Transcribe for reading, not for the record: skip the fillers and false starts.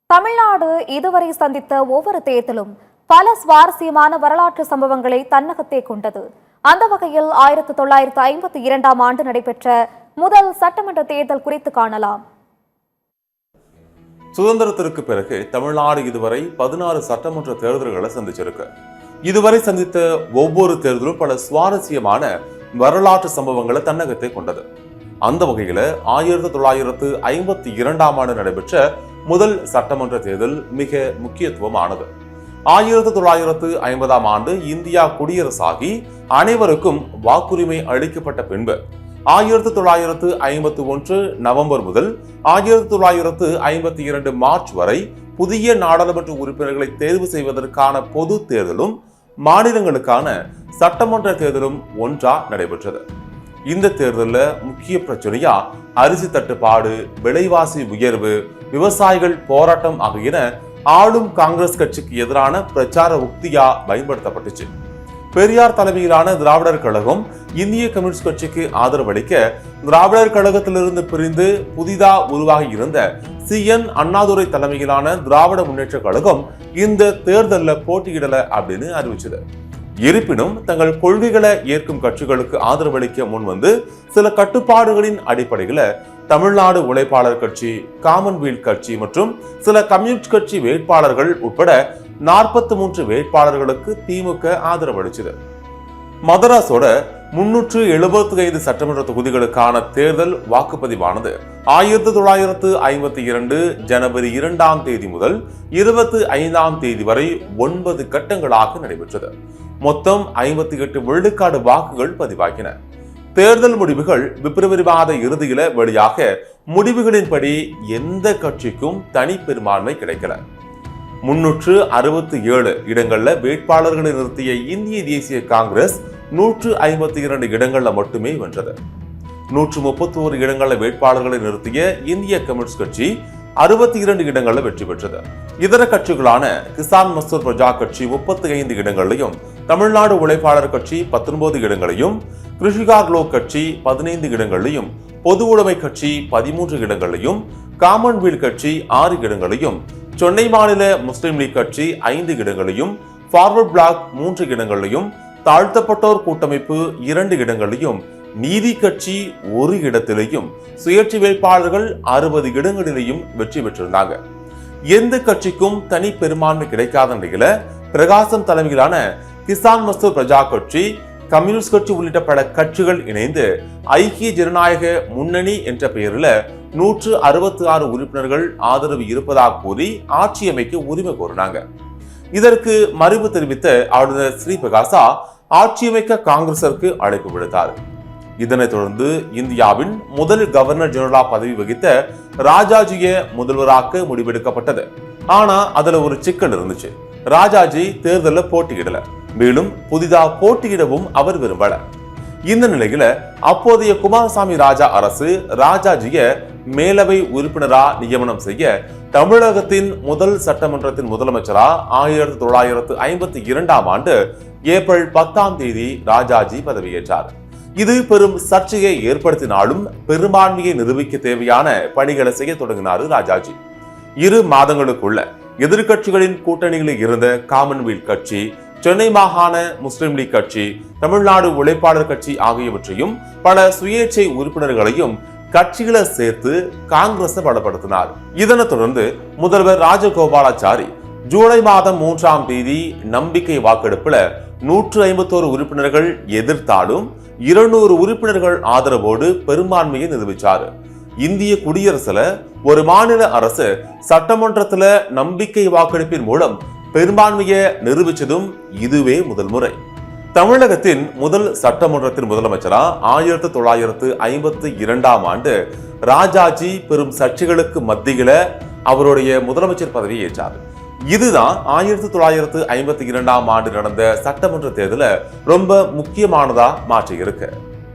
தமிழ்நாடு இதுவரை சந்தித்த ஒவ்வொரு தேர்தலும் பல சுவாரஸ்யமான வரலாற்று சம்பவங்களை தன்னகத்தே கொண்டது. அந்த வகையில் 1952ஆம் ஆண்டு நடைபெற்ற முதல் சட்டமன்ற தேர்தல் குறித்து காணலாம். சுதந்திரத்திற்கு பிறகு தமிழ்நாடு இதுவரை 16 சட்டமன்ற தேர்தல்களை சந்திச்சிருக்கு. இதுவரை சந்தித்த ஒவ்வொரு தேர்தலும் பல சுவாரஸ்யமான வரலாற்று சம்பவங்களை தன்னகத்தை கொண்டது. அந்த வகையில 1952ஆம் ஆண்டு நடைபெற்ற முதல் சட்டமன்ற தேர்தல் மிக முக்கியத்துவமானது. 1950ஆம் ஆண்டு இந்தியா குடியரசாகி அனைவருக்கும் வாக்குரிமை அளிக்கப்பட்ட பின்பு 1951 நவம்பர் முதல் 1952 மார்ச் வரை புதிய நாடாளுமன்ற உறுப்பினர்களை தேர்வு செய்வதற்கான பொது தேர்தலும் மாநிலங்களுக்கான சட்டமன்ற தேர்தலும் ஒன்றா நடைபெற்றது. இந்த தேர்தலில் முக்கிய பிரச்சனையா அரிசி தட்டுப்பாடு, விலைவாசி உயர்வு, விவசாயிகள் போராட்டம் ஆகியன ஆளும் காங்கிரஸ் கட்சிக்கு எதிரான பிரச்சார உக்தியா பயன்படுத்தப்பட்டுச்சு. பெரியார் தலைமையிலான திராவிடர் கழகம் இந்திய கம்யூனிஸ்ட் கட்சிக்கு ஆதரவளிக்க திராவிடர் கழகத்திலிருந்து பிரிந்து புதிதா உருவாகி இருந்த CN அண்ணாதுரை தலைமையிலான திராவிட முன்னேற்ற கழகம் இந்த தேர்தலில் போட்டியிடல அப்படின்னு அறிவிச்சது. இருப்பினும் தங்கள் கொள்கைகளை ஏற்கும் கட்சிகளுக்கு ஆதரவளிக்க முன்வந்து சில கட்டுப்பாடுகளின் அடிப்படையில் தமிழ்நாடு உழைப்பாளர் கட்சி, காமன்வெல்த் கட்சி மற்றும் சில கம்யூனிஸ்ட் கட்சி வேட்பாளர்கள் உட்பட 43 வேட்பாளர்களுக்கு திமுக ஆதரவளிச்சது. மதராஸோட 375 சட்டமன்ற தொகுதிகளுக்கான தேர்தல் வாக்குப்பதிவானது 1952 ஜனவரி 2ஆம் தேதி முதல் 25ஆம் தேதி வரை 9 கட்டங்களாக நடைபெற்றது. மொத்தம் 58 விழுக்காடு வாக்குகள் பதிவாகின. தேர்தல் முடிவுகள் பிப்ரவரி மாத இறுதியில வெளியாக முடிவுகளின்படி எந்த கட்சிக்கும் தனி பெரும்பான்மை கிடைக்கல. 367 இடங்கள்ல வேட்பாளர்களை நிறுத்திய இந்திய தேசிய காங்கிரஸ் 152 இடங்கள்ல மட்டுமே வென்றது. 131 இடங்கள்ல வேட்பாளர்களை நிறுத்திய இந்திய கம்யூனிஸ்ட் கட்சி 62 இடங்கள்ல வெற்றி பெற்றது. இதர கட்சிகளான கிசான் மஸ்தூர் பிரஜா கட்சி 35 இடங்களையும், தமிழ்நாடு உழைப்பாளர் கட்சி 19 இடங்களையும், கிருஷிகார் லோக் கட்சி 15 இடங்களையும், பொது உடைமை கட்சி 13 இடங்களையும், காமன்வெல்த் கட்சி 6 இடங்களையும், சென்னை மாநில முஸ்லிம் லீக் கட்சி 5 இடங்களையும், ஃபார்வர்ட் பிளாக் 3 இடங்களையும், தாழ்த்தப்பட்டோர் கூட்டமைப்பு 2 இடங்களையும், நீதி கட்சி 1 இடத்திலேயும், சுயேட்சை வேட்பாளர்கள் 60 இடங்களிலேயும் வெற்றி பெற்றிருந்தாங்க. எந்த கட்சிக்கும் தனி பெரும்பான்மை கிடைக்காத நிலையில பிரகாசம் தலைமையிலான கிசான் மஸ்தூர் பிரஜா கட்சி, கம்யூனிஸ்ட் கட்சி உள்ளிட்ட பல கட்சிகள் இணைந்து ஐக்கிய ஜனநாயக முன்னணி என்ற பெயரில் 166 உறுப்பினர்கள் ஆதரவு இருப்பதாக கூறி ஆட்சி அமைக்க உரிமை கோரினாங்க. இதற்கு மறுப்பு தெரிவித்த ஆளுநர் ஸ்ரீபிரகாசா ஆட்சியமைக்க காங்கிரசிற்கு அழைப்பு விடுத்தார். இதனைத் தொடர்ந்து இந்தியாவின் முதல் கவர்னர் ஜெனரலா பதவி வகித்த ராஜாஜிய முதல்வராக்க முடிவெடுக்கப்பட்டது. ஆனா அதுல ஒரு சிக்கல் இருந்துச்சு. ராஜாஜி தேர்தலில் போட்டியிடல, மேலும் புதிதா போட்டியிடவும் அவர் விரும்பல. இந்த நிலையில அப்போதைய குமாரசாமி ராஜா அரசு ராஜாஜிய மேலவை உறுப்பினரா நியமனம் செய்ய தமிழகத்தின் முதல் சட்டமன்றத்தின் முதலமைச்சரா 1952ஆம் ஆண்டு ஏப்ரல் 10ஆம் தேதி ராஜாஜி பதவியேற்றார். இது பெரும் சர்ச்சையை ஏற்படுத்தினாலும் பெரும்பான்மையை நிரூபிக்க தேவையான பணிகளை செய்ய தொடங்கினார் ராஜாஜி. 2 மாதங்களுக்குள்ள எதிர்கட்சிகளின் கூட்டணிகளில் இருந்த காமன்வெல்த் கட்சி, சென்னை மாகாண முஸ்லிம் லீக் கட்சி, தமிழ்நாடு உழைப்பாளர் கட்சி ஆகியவற்றையும் பல சுயேட்சை உறுப்பினர்களையும் கட்சிகளை சேர்த்து காங்கிரஸை பலப்படுத்தினார். இதனைத் தொடர்ந்து முதல்வர் ராஜகோபாலாச்சாரி ஜூலை மாதம் 3ஆம் தேதி நம்பிக்கை வாக்கெடுப்புல 151 உறுப்பினர்கள் எதிர்த்தாலும் 200 உறுப்பினர்கள் ஆதரவோடு பெரும்பான்மையை நிரூபிச்சார். இந்திய குடியரசுல ஒரு மாநில அரசு சட்டமன்றத்துல நம்பிக்கை வாக்கெடுப்பின் மூலம் பெரும்பான்மையை நிரூபிச்சதும் இதுவே முதல் முறை. தமிழகத்தின் முதல் சட்டமன்றத்தின் முதலமைச்சரா 1952ஆம் ஆண்டு ராஜாஜி பெரும் சர்ச்சைகளுக்கு மத்தியில அவருடைய முதலமைச்சர் பதவியை ஏற்றார். இதுதான் 1952ஆம் ஆண்டு நடந்த சட்டமன்ற தேர்தலை ரொம்ப முக்கியமானதா மாற்றி இருக்கு.